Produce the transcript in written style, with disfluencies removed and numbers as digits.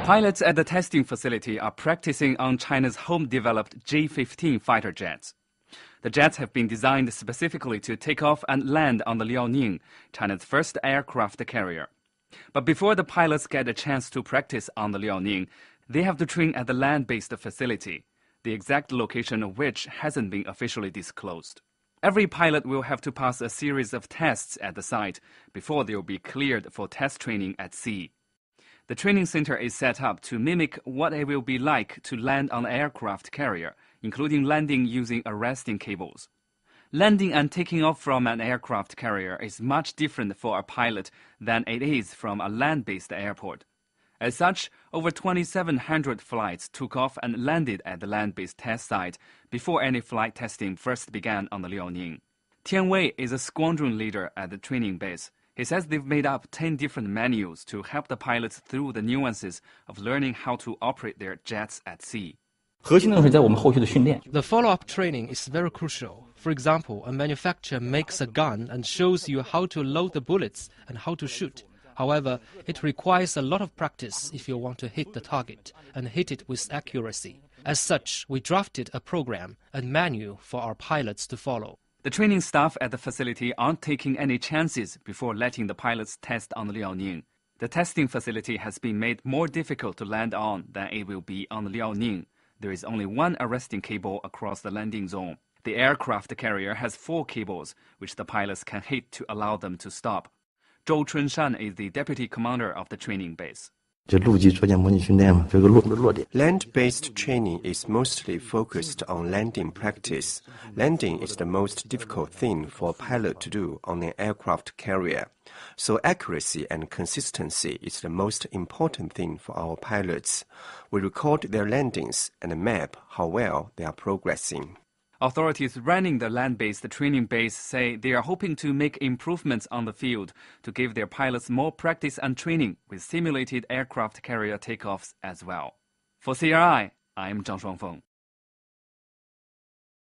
Pilots at the testing facility are practicing on China's home-developed J-15 fighter jets. The jets have been designed specifically to take off and land on the Liaoning, China's first aircraft carrier. But before the pilots get a chance to practice on the Liaoning, they have to train at the land-based facility, the exact location of which hasn't been officially disclosed. Every pilot will have to pass a series of tests at the site before they will be cleared for test training at sea. The training center is set up to mimic what it will be like to land on an aircraft carrier, including landing using arresting cables. Landing and taking off from an aircraft carrier is much different for a pilot than it is from a land-based airport. As such, over 2,700 flights took off and landed at the land-based test site before any flight testing first began on the Liaoning. Tian Wei is a squadron leader at the training base. He says they've made up 10 different manuals to help the pilots through the nuances of learning how to operate their jets at sea. The follow-up training is very crucial. For example, a manufacturer makes a gun and shows you how to load the bullets and how to shoot. However, it requires a lot of practice if you want to hit the target and hit it with accuracy. As such, we drafted a program and manual for our pilots to follow. The training staff at the facility aren't taking any chances before letting the pilots test on the Liaoning. The testing facility has been made more difficult to land on than it will be on the Liaoning. There is only one arresting cable across the landing zone. The aircraft carrier has 4 cables, which the pilots can hit to allow them to stop. Zhou Chunshan is the deputy commander of the training base. Land-based training is mostly focused on landing practice. Landing is the most difficult thing for a pilot to do on an aircraft carrier. So accuracy and consistency is the most important thing for our pilots. We record their landings and map how well they are progressing. Authorities running the land-based training base say they are hoping to make improvements on the field to give their pilots more practice and training with simulated aircraft carrier takeoffs as well. For CRI, I'm Zhang Shuangfeng.